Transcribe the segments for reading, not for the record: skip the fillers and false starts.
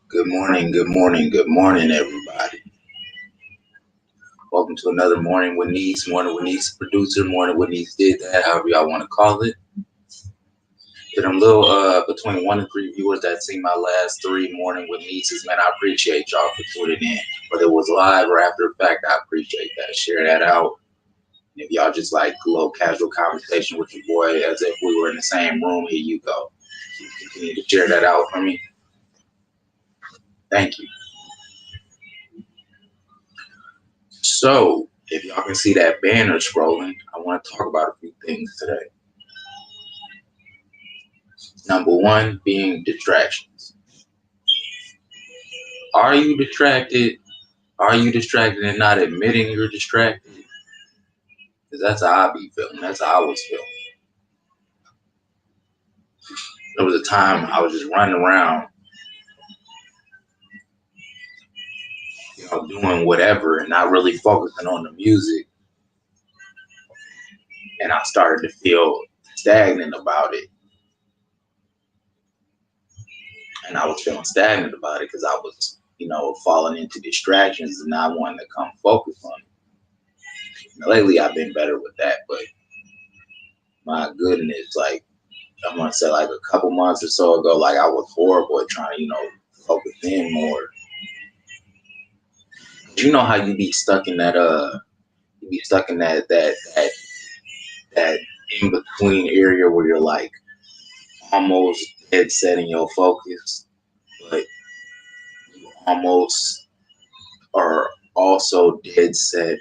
Good morning, good morning, good morning, everybody. Welcome to another Morning with Niece, Morning with Niece producer, Morning with Niece did that, however y'all want to call it. To them little between 1 and 3 viewers that seen my last 3 Morning with Nieces, man, I appreciate y'all for tuning in. Whether it was live or after the fact, I appreciate that. Share that out. And if y'all just like a little casual conversation with your boy as if we were in the same room, here you go. Continue to share that out for me. Thank you. So, if y'all can see that banner scrolling, I want to talk about a few things today. Number one being distractions. Are you distracted? Are you distracted and not admitting you're distracted? Because that's how I be feeling. That's how I was feeling. There was a time I was just running around, doing whatever and not really focusing on the music. And I started to feel stagnant about it. And I was feeling stagnant about it because I was, falling into distractions and not wanting to come focus on it. Now, lately, I've been better with that, but my goodness, like, I'm going to say like a couple months or so ago, like I was horrible at trying to, focus in more. You know how you be stuck in that, that in between area where you're like almost dead set in your focus, but you almost are also dead set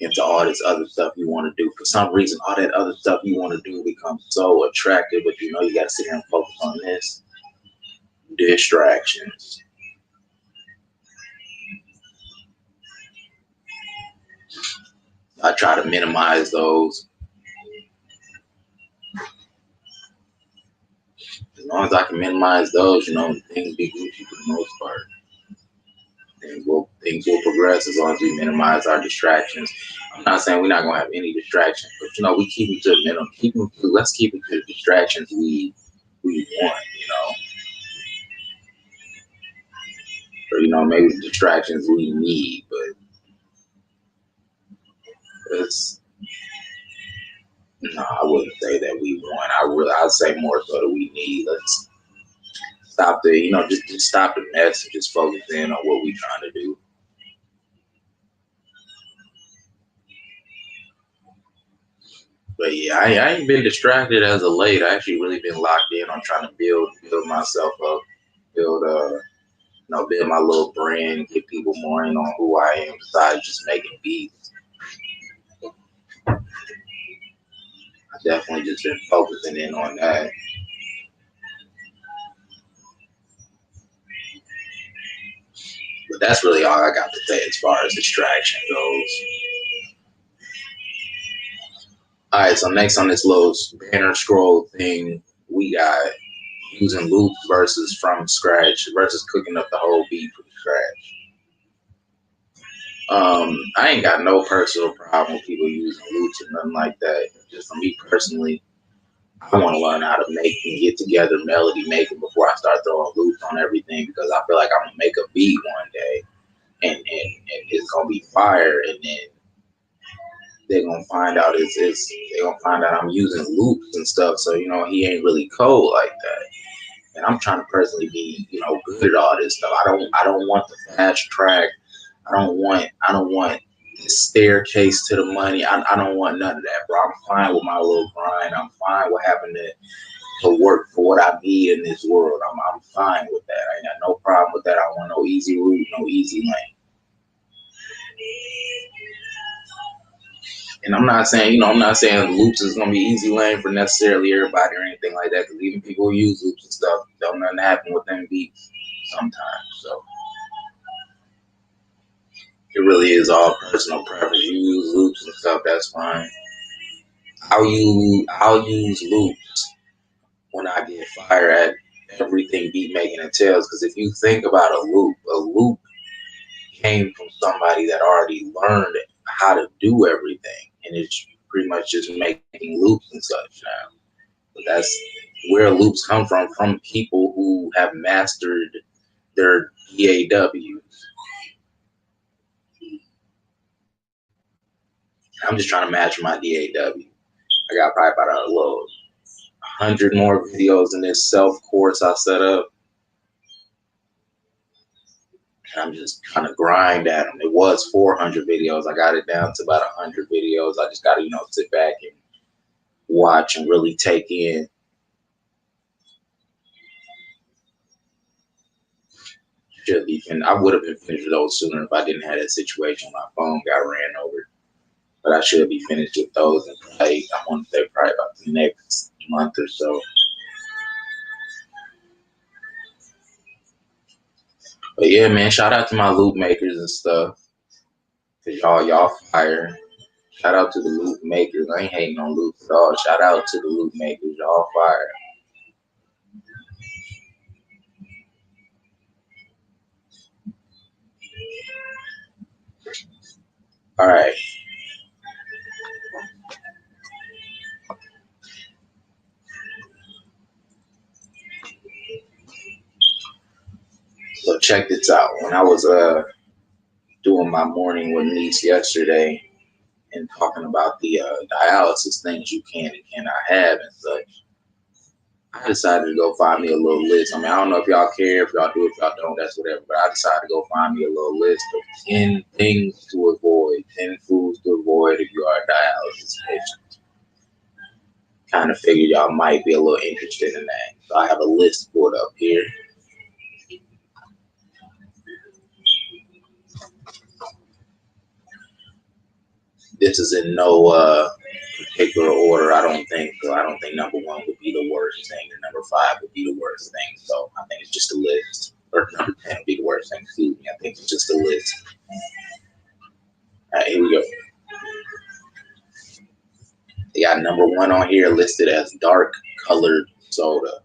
into all this other stuff you want to do. For some reason, all that other stuff you want to do becomes so attractive, but you got to sit here and focus on this. Distractions. I try to minimize those. As long as I can minimize those, things be Gucci for the most part. Things will progress as long as we minimize our distractions. I'm not saying we're not gonna have any distractions, but we keep it to a minimum. Let's keep it to the distractions we want, or maybe the distractions we need, but I wouldn't say that we want. I'd say more so that we need. Let's stop just stop the mess and just focus in on what we're trying to do. But yeah, I ain't been distracted as of late. I actually really been locked in on trying to build myself up, build my little brand, get people more in on who I am besides just making beats. I definitely just been focusing in on that. But that's really all I got to say as far as distraction goes. Alright, so next on this little banner scroll thing, we got using loops versus from scratch versus cooking up the whole beat from scratch. I ain't got no personal problem with people using loops or nothing like that. Just for me personally, I want to learn how to make and get together melody making before I start throwing loops on everything, because I feel like I'm gonna make a beat one day and it's gonna be fire, and then they're gonna find out I'm using loops and stuff. So he ain't really cold like that. And I'm trying to personally be good at all this stuff. I don't want the fast track. I don't want the staircase to the money. I don't want none of that, bro. I'm fine with my little grind. I'm fine with having to work for what I need in this world. I'm fine with that. I ain't got no problem with that. I want no easy route, no easy lane. And I'm not saying loops is gonna be easy lane for necessarily everybody or anything like that. Because even people who use loops and stuff, don't nothing happen with them beats sometimes. So it really is all personal preference. You use loops and stuff, that's fine. I'll use loops when I get fire at everything beat making entails. Because if you think about a loop came from somebody that already learned how to do everything, and it's pretty much just making loops and such now. But where loops come from people who have mastered their DAWs. I'm just trying to match my DAW. I got probably about a little 100 more videos in this self course I set up. And I'm just trying to grind at them. It was 400 videos. I got it down to about 100 videos. I just got to, sit back and watch and really take in. Should be finished. I would have been finished with those sooner if I didn't have that situation. My phone got ran over. But I should be finished with those in probably, I want to say probably about the next month or so. But yeah, man, shout out to my loop makers and stuff. Cause y'all fire. Shout out to the loop makers. I ain't hating on loops at all. Shout out to the loop makers. Y'all fire. All right. So check this out. When I was doing my morning with Niece yesterday and talking about the dialysis things you can and cannot have and such, I decided to go find me a little list. I mean, I don't know if y'all care, if y'all do, if y'all don't, that's whatever. But I decided to go find me a little list of 10 things to avoid, 10 foods to avoid if you are a dialysis patient. Kind of figured y'all might be a little interested in that. So I have a list pulled up here. This is in no particular order. I don't think number one would be the worst thing, and number 5 would be the worst thing. So I think it's just a list. Or number 10 would be the worst thing. Excuse me. I think it's just a list. All right, here we go. They got number 1 on here listed as dark colored soda.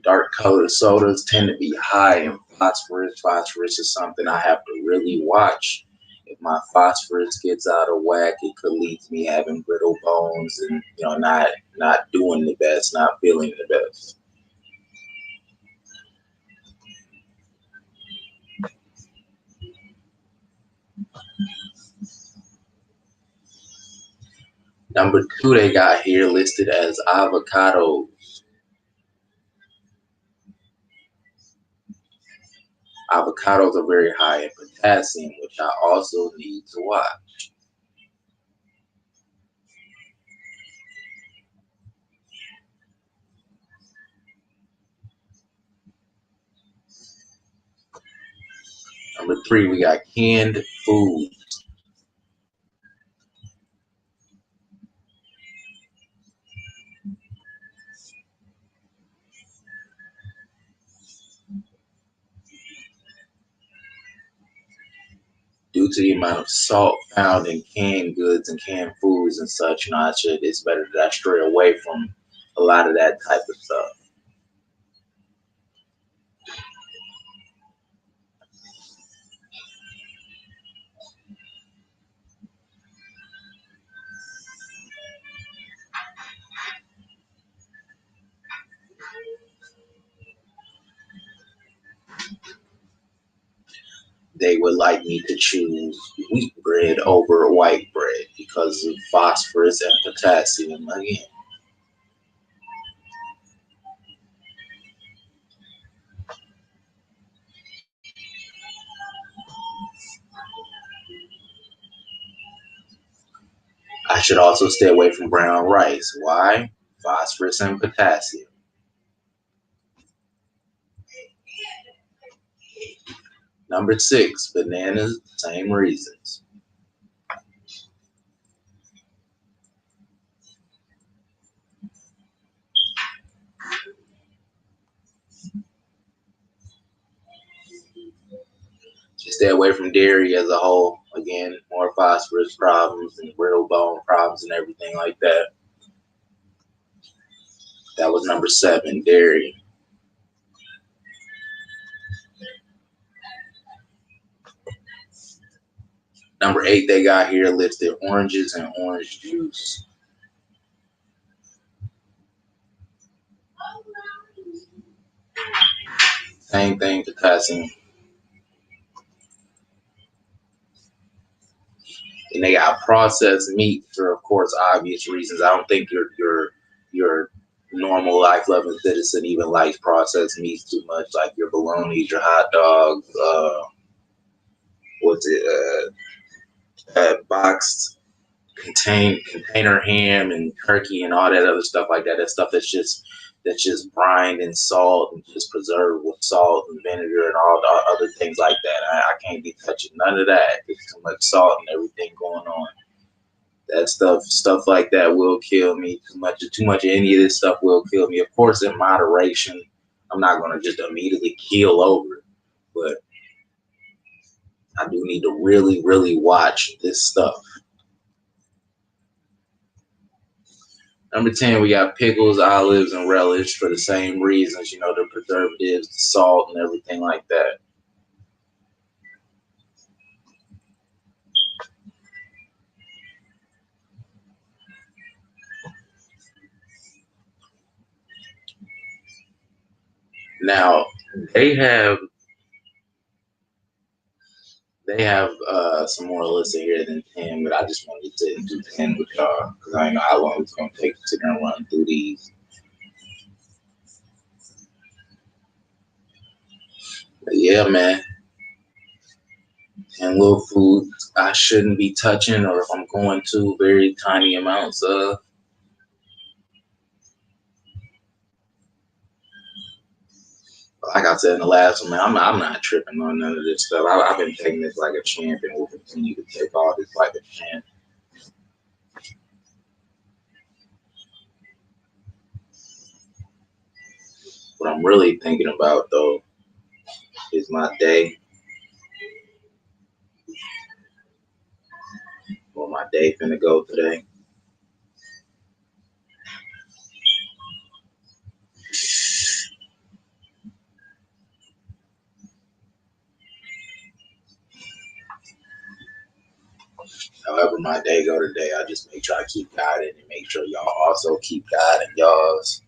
Dark colored sodas tend to be high in phosphorus. Phosphorus is something I have to really watch. If my phosphorus gets out of whack, it could lead to me having brittle bones and not doing the best, not feeling the best. Number 2 they got here listed as avocados. Avocados are very high in potassium, which I also need to watch. Number 3, we got canned foods. Due to the amount of salt found in canned goods and canned foods and such, it's better that I stray away from a lot of that type of stuff. They would like me to choose wheat bread over white bread because of phosphorus and potassium again. I should also stay away from brown rice. Why? Phosphorus and potassium. Number 6, bananas, same reasons. Just stay away from dairy as a whole. Again, more phosphorus problems and brittle bone problems and everything like that. That was number 7, dairy. Number 8 they got here listed oranges and orange juice. Same thing, potassium. And they got processed meat for, of course, obvious reasons. I don't think your normal life loving citizen even likes processed meats too much, like your bologna, your hot dogs, boxed container ham and turkey and all that other stuff like that. That stuff that's just brined in salt and just preserved with salt and vinegar and all the other things like that. I can't be touching none of that. There's too much salt and everything going on. That stuff like that will kill me. Too much of any of this stuff will kill me. Of course, in moderation. I'm not gonna just immediately keel over it, but I do need to really, really watch this stuff. Number 10, we got pickles, olives, and relish for the same reasons, the preservatives, the salt, and everything like that. Now, they have some more listed here than 10, but I just wanted to do 10 with y'all because I know how long it's going to take to sit there and run through these. But yeah, man. And little foods I shouldn't be touching, or if I'm going to, very tiny amounts of. Like I said in the last one, man, I'm not tripping on none of this stuff. I've been taking this like a champ and will continue to take all this like a champ. What I'm really thinking about, though, is my day. Where my day finna go today. However my day go today, I just make sure I keep guiding and make sure y'all also keep guiding y'all's.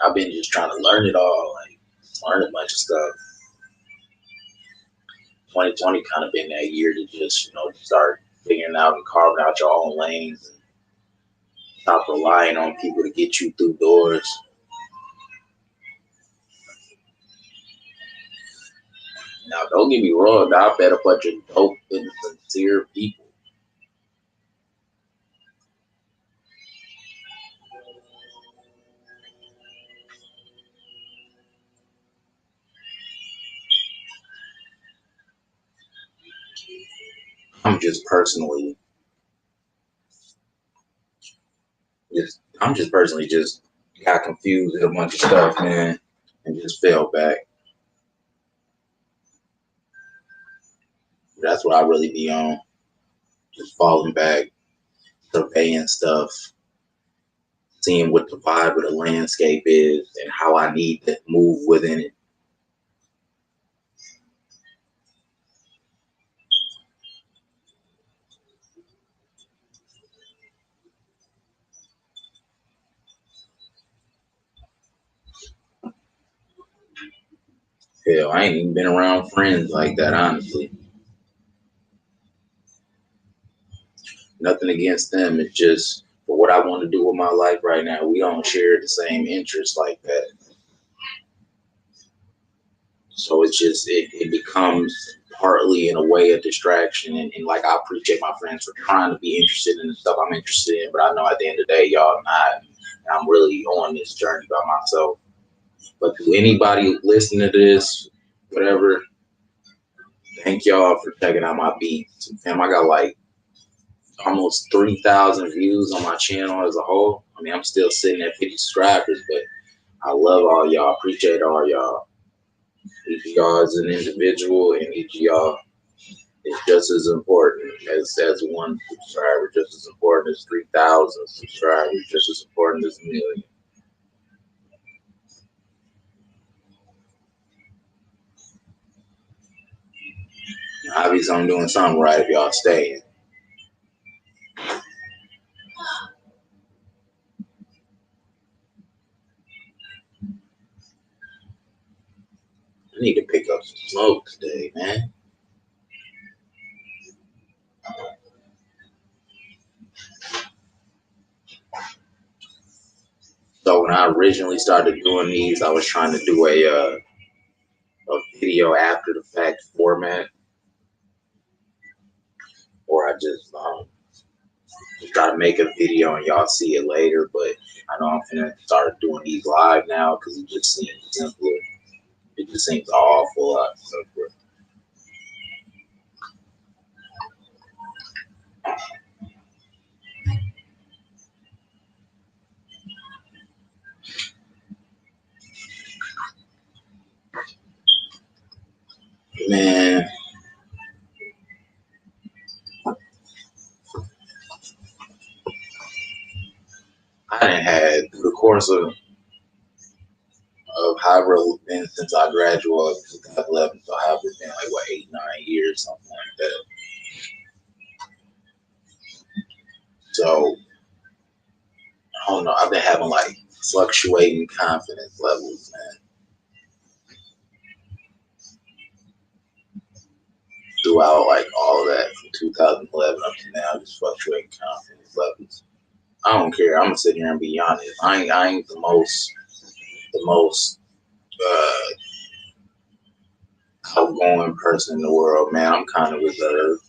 I've been just trying to learn it all, like learn a bunch of stuff. 2020 kind of been that year to just, start figuring out and carving out your own lanes and stop relying on people to get you through doors. Now, don't get me wrong, I bet a bunch of dope and sincere people. I'm just personally just got confused with a bunch of stuff, man, and just fell back. That's what I really be on. Just falling back, surveying stuff, seeing what the vibe of the landscape is and how I need to move within it. Hell, I ain't even been around friends like that, honestly. Nothing against them. It's just for what I want to do with my life right now, we don't share the same interests like that. So it's just, it becomes partly in a way a distraction. And like, I appreciate my friends for trying to be interested in the stuff I'm interested in, but I know at the end of the day, y'all not. And I'm really on this journey by myself. But to anybody listening to this, whatever, thank y'all for checking out my beats. Fam, I got like almost 3,000 views on my channel as a whole. I mean, I'm still sitting at 50 subscribers, but I love all y'all. Appreciate all y'all. Each of y'all is an individual, and each of y'all It's just as important as one subscriber, just as important as 3,000 subscribers, just as important as a million. Obviously, I'm doing something right if y'all stay. I need to pick up some smoke today, man. So when I originally started doing these, I was trying to do a video after the fact format, or I just try to make a video and y'all see it later. But I know I'm gonna start doing these live now because it just seems simpler. It just seems awful lot simpler. Man, I done had through the course of however it's been since I graduated in 2011, so however it's been like what 8, 9 years, something like that. So I don't know. I've been having like fluctuating confidence levels, man, throughout like all of that from 2011 up to now, just fluctuating confidence levels. I don't care. I'm gonna sit here and be honest. I ain't the most uh, outgoing person in the world, man. I'm kind of reserved.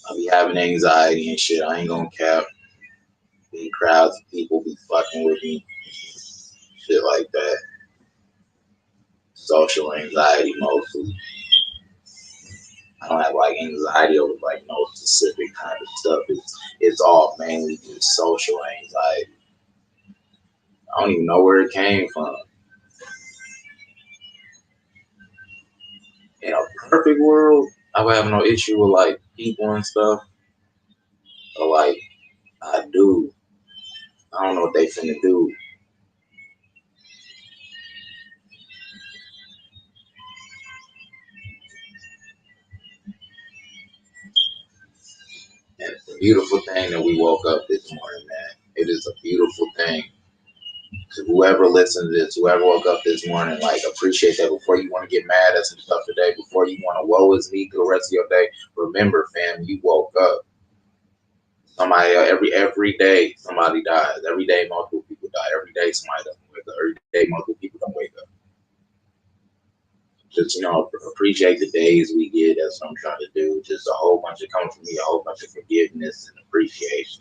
I be having anxiety and shit. I ain't gonna cap. Big crowds of people be fucking with me, shit like that. Social anxiety mostly. I don't have like anxiety over like no specific kind of stuff. It's all mainly just social anxiety. I don't even know where it came from. In a perfect world, I would have no issue with like people and stuff. But like I do. I don't know what they finna do. And it's a beautiful thing that we woke up this morning, man. It is a beautiful thing. To whoever listened to this, whoever woke up this morning, like appreciate that. Before you want to get mad at some stuff today, before you want to woe is me through the rest of your day, remember, fam, you woke up. Somebody every day somebody dies. Every day multiple people die. Every day somebody doesn't wake up. Every day multiple people don't wake up. Just appreciate the days we get. That's what I'm trying to do. Just a whole bunch of coming from me, a whole bunch of forgiveness and appreciation.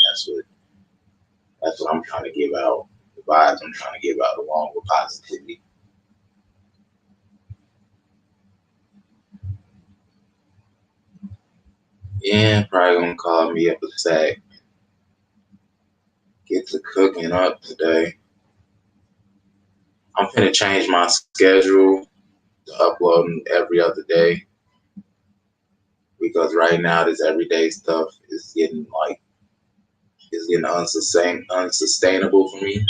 That's what I'm trying to give out. The vibes I'm trying to give out along with positivity. Yeah, probably gonna call me up a sec. Get to cooking up today. I'm gonna change my schedule to uploading every other day because right now this everyday stuff is getting unsustainable for me. And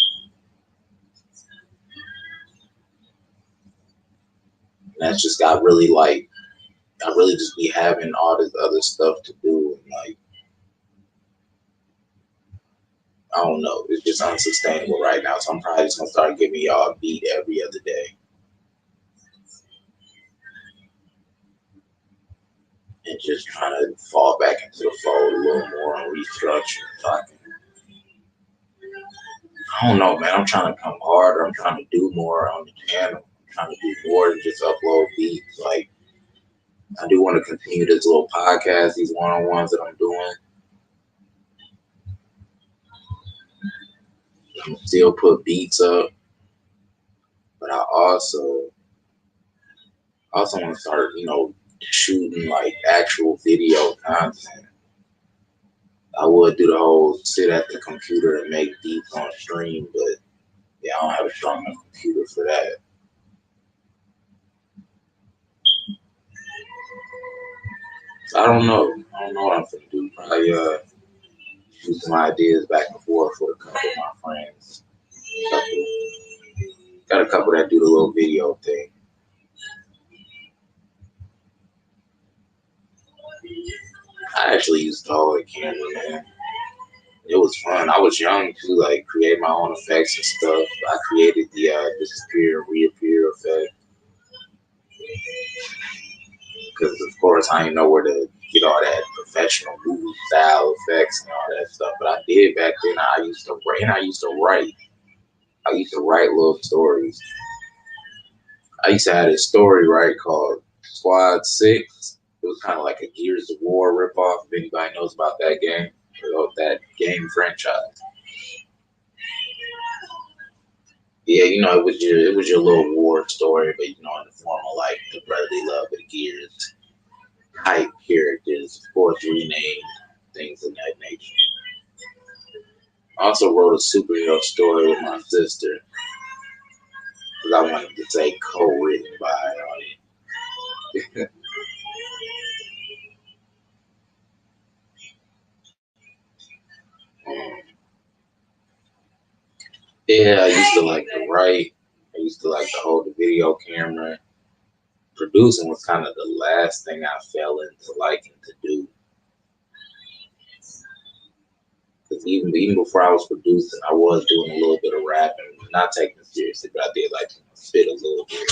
that's just got really like I really just be having all this other stuff to do and like I don't know, it's just unsustainable right now. So I'm probably just gonna start giving y'all a beat every other day and just trying to fall back into the fold a little more and restructure so I don't know, man. I'm trying to come harder. I'm trying to do more on the channel. I'm trying to do more than just upload beats. Like I do want to continue this little podcast, these one-on-ones that I'm doing. I'm still put beats up, but I also want to start, shooting like actual video content. I would do the whole sit at the computer and make beats on stream, but yeah, I don't have a strong enough computer for that. I don't know. I don't know what I'm gonna do. Probably shoot some ideas back and forth with a couple of my friends. Couple, got a couple that do the little video thing. I actually used to hold a camera, man. It was fun. I was young too, like create my own effects and stuff. I created the disappear and reappear effect because, of course, I didn't know where to get all that professional movie style effects and all that stuff. But I did back then. I used to write. And I used to write. I used to write little stories. I used to have this story right called Squad 6. It was kind of like a Gears of War ripoff. If anybody knows about that game, or that game franchise. Yeah, it was your little war story, but in the form of like the brotherly love of the Gears type characters, of course renamed things of that nature. I also wrote a superhero story with my sister because I wanted to say co-written by on it. Yeah, I used to like to write. I used to like to hold the video camera. Producing was kind of the last thing I fell into liking to do. Because even before I was producing, I was doing a little bit of rapping, not taking it seriously, but I did like to spit a little bit.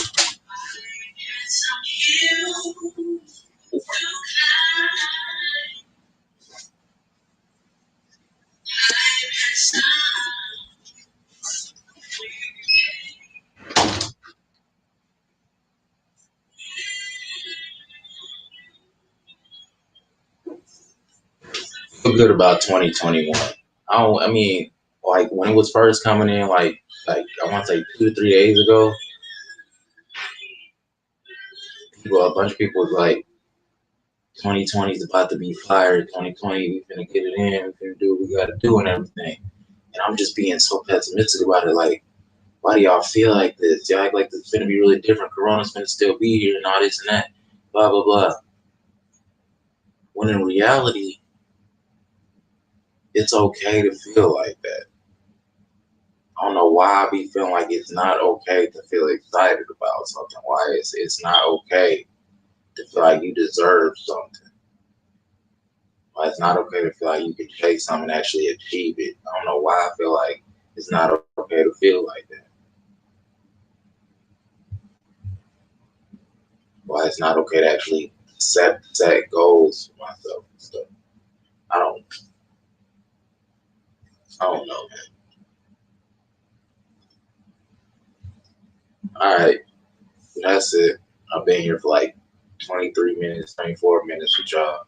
I feel good about 2021. I mean, like when it was first coming in, like I want to say 2 or 3 days ago, a bunch of people was like, 2020 is about to be fired. 2020, we finna get it in. We finna do what we gotta do and everything. And I'm just being so pessimistic about it. Like, why do y'all feel like this? Y'all act like this is gonna be really different. Corona's gonna still be here and all this and that. Blah blah blah. When in reality, it's okay to feel like that. I don't know why I be feeling like it's not okay to feel excited about something. Why it's not okay to feel like you deserve something. Why it's not okay to feel like you can chase something and actually achieve it. I don't know why I feel like it's not okay to feel like that. Why it's not okay to actually set goals for myself and stuff. I don't I don't know, man. All right, that's it. I've been here for like 23 minutes, 24 minutes with y'all.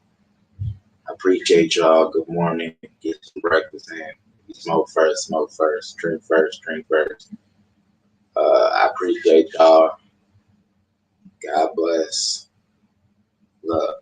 I appreciate y'all. Good morning. Get some breakfast in. You smoke first. Drink first, drink first. I appreciate y'all. God bless. Love.